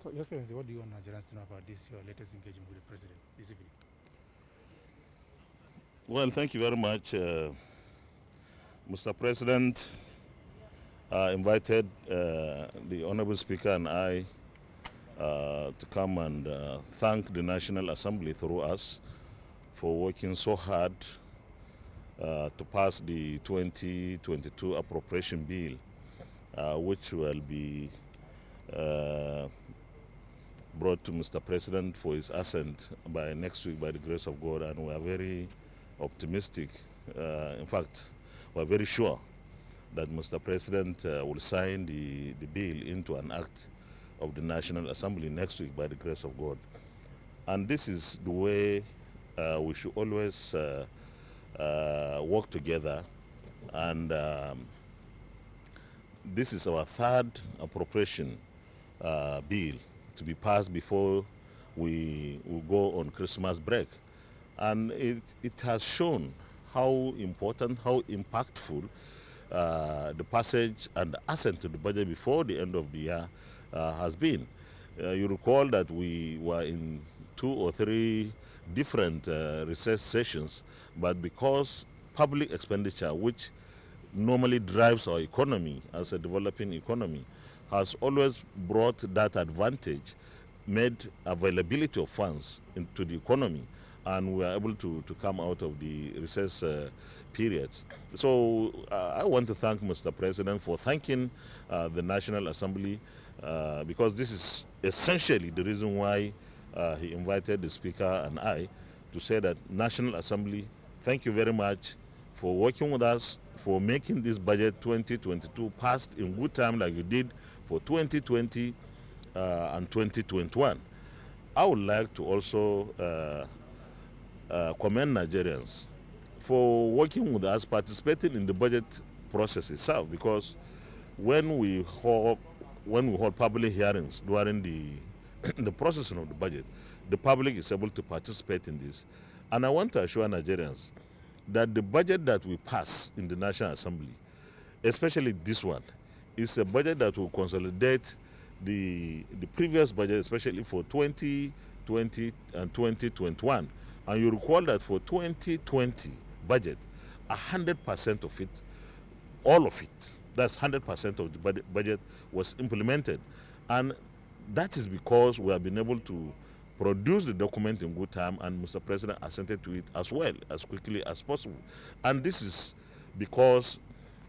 So, Your Excellency, what do you want Nigerians to know about this, your latest engagement with the President this evening? Well, thank you very much. Mr. President invited the Honorable Speaker and I to come and thank the National Assembly through us for working so hard to pass the 2022 appropriation bill, which will be brought to Mr. President for his assent by next week by the grace of God, and we are very optimistic. In fact, we are very sure that Mr. President will sign the bill into an act of the National Assembly next week by the grace of God. And this is the way we should always work together. And this is our third appropriation bill to be passed before we go on Christmas break. And it has shown how important, how impactful the passage and the assent to the budget before the end of the year has been. You recall that we were in 2 or 3 different recess sessions, but because public expenditure, which normally drives our economy as a developing economy, has always brought that advantage, made availability of funds into the economy, and we are able to come out of the recess periods. So I want to thank Mr. President for thanking the National Assembly because this is essentially the reason why he invited the Speaker and I to say that National Assembly, thank you very much for working with us, for making this budget 2022 passed in good time like you did for 2020 and 2021. I would like to also commend Nigerians for working with us, participating in the budget process itself, because when we hold public hearings during the processing of the budget, the public is able to participate in this. And I want to assure Nigerians that the budget that we pass in the National Assembly, especially this one, is a budget that will consolidate the previous budget, especially for 2020 and 2021. And you recall that for 2020 budget, 100% of it, all of it, that's 100% of the budget was implemented. And that is because we have been able to produce the document in good time, and Mr. President assented to it as well, as quickly as possible. And this is because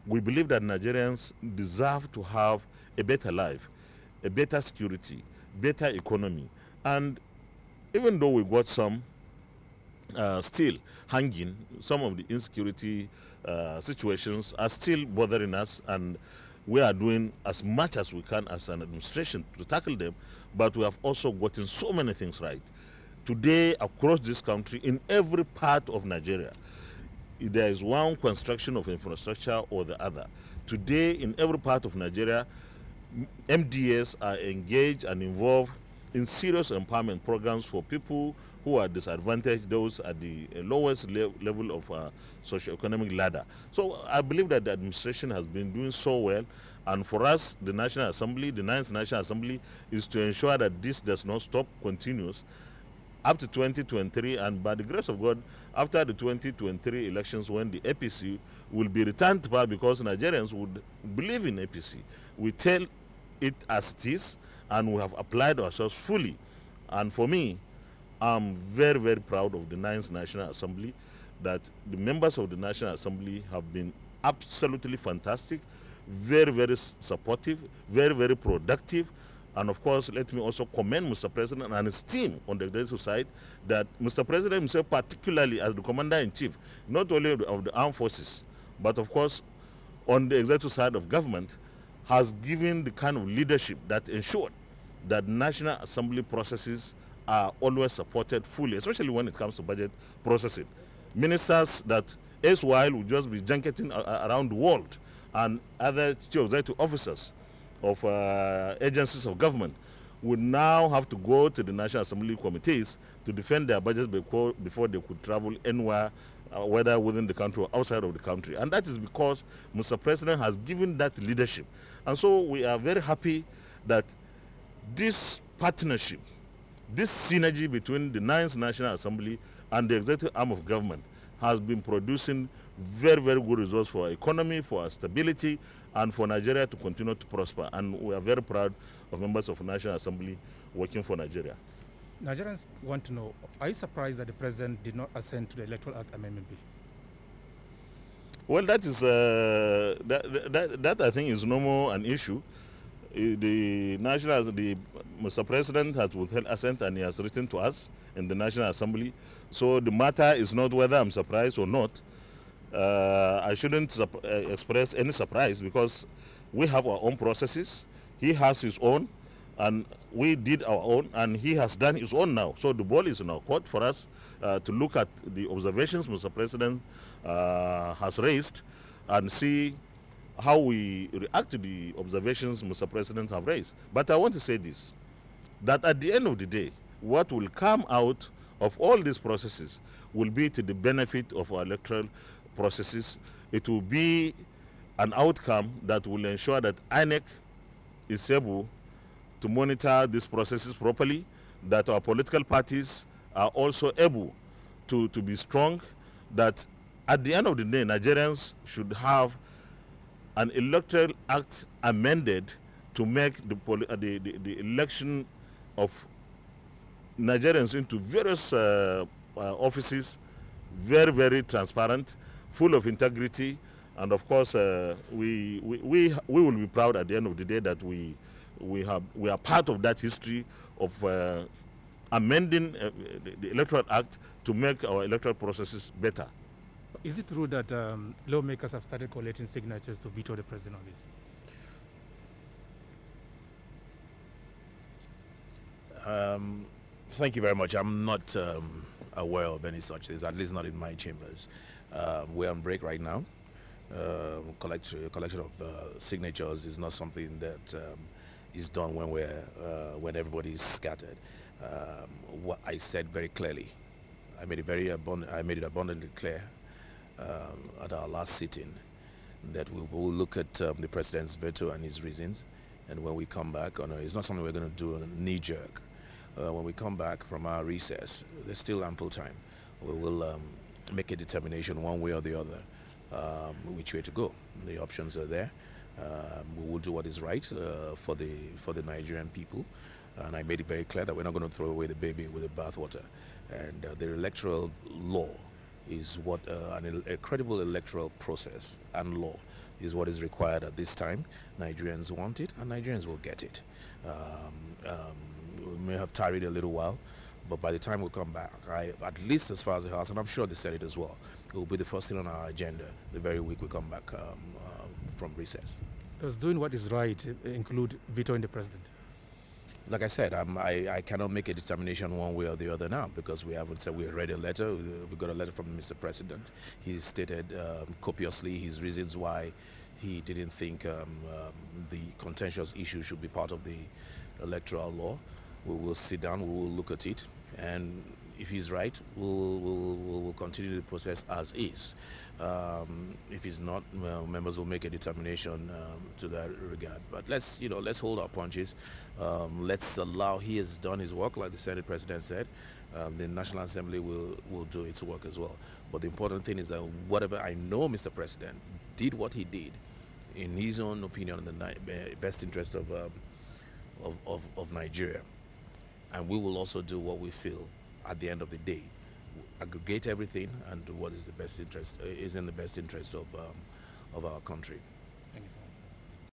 we believe that Nigerians deserve to have a better life, a better security, better economy. And even though we got some still hanging, some of the insecurity situations are still bothering us, and we are doing as much as we can as an administration to tackle them, but we have also gotten so many things right. Today, across this country, in every part of Nigeria, there is one construction of infrastructure or the other. Today, in every part of Nigeria, MDS are engaged and involved in serious empowerment programs for people who are disadvantaged, those at the lowest level of socio-economic ladder. So I believe that the administration has been doing so well, and for us, the National Assembly, the 9th National Assembly, is to ensure that this does not stop, continues up to 2023, and by the grace of God, after the 2023 elections, when the APC will be returned to power, because Nigerians would believe in APC. We tell it as it is, and we have applied ourselves fully. And for me, I'm very, very proud of the 9th National Assembly, that the members of the National Assembly have been absolutely fantastic, very, very supportive, very, very productive. And of course, let me also commend Mr. President and his team on the executive side, that Mr. President himself, particularly as the Commander-in-Chief, not only of the armed forces, but of course, on the executive side of government, has given the kind of leadership that ensured that National Assembly processes are always supported fully, especially when it comes to budget processing. Ministers that erstwhile would just be junketing around the world, and other chief executive officers of agencies of government would now have to go to the National Assembly committees to defend their budgets before they could travel anywhere, whether within the country or outside of the country. And that is because Mr. President has given that leadership. And so we are very happy that this partnership, this synergy between the 9th National Assembly and the executive arm of government has been producing very, very good results for our economy, for our stability, and for Nigeria to continue to prosper. And we are very proud of members of the National Assembly working for Nigeria. Nigerians want to know, are you surprised that the president did not assent to the Electoral Act Amendment Bill? Well, that is that I think is no more an issue. The Mr. President has withheld assent, and he has written to us in the National Assembly. So the matter is not whether I'm surprised or not. I shouldn't express any surprise because we have our own processes. He has his own, and we did our own, and he has done his own now. So the ball is in our court for us to look at the observations Mr. President has raised and see how we react to the observations Mr. President have raised. But I want to say this, that at the end of the day, what will come out of all these processes will be to the benefit of our electoral processes. It will be an outcome that will ensure that INEC is able to monitor these processes properly, that our political parties are also able to be strong, that at the end of the day, Nigerians should have an electoral act amended to make the election of Nigerians into various offices very, very transparent, full of integrity, and of course we will be proud at the end of the day that we are part of that history of amending the Electoral Act to make our electoral processes better. Is it true that lawmakers have started collecting signatures to veto the president on this? Thank you very much. I'm not aware of any such things, at least not in my chambers. We're on break right now. Collection of signatures is not something that is done when everybody is scattered. What I said very clearly, I made it abundantly clear at our last sitting that we will look at the president's veto and his reasons, and when we come back, it's not something we're going to do on a knee jerk. When we come back from our recess, there's still ample time. We will make a determination one way or the other which way to go. The options are there. We will do what is right for the Nigerian people, and I made it very clear that we're not going to throw away the baby with the bathwater. And the electoral law is what a credible electoral process and law is what is required at this time. Nigerians want it, and Nigerians will get it. We may have tarried a little while, but by the time we come back, at least as far as the House, and I'm sure the Senate as well, it will be the first thing on our agenda the very week we come back from recess. Does doing what is right include vetoing the president? Like I said, I cannot make a determination one way or the other now because we haven't said. We read a letter. We got a letter from Mr. President. He stated copiously his reasons why he didn't think the contentious issue should be part of the electoral law. We will sit down. We will look at it, and if he's right, we'll continue the process as is. If he's not, members will make a determination to that regard. But let's hold our punches. Let's allow he has done his work, like the Senate President said. The National Assembly will do its work as well. But the important thing is that whatever I know, Mr. President did what he did in his own opinion in the best interest of Nigeria, and we will also do what we feel at the end of the day. Aggregate everything and do what is in the best interest of our country. Thank you so much.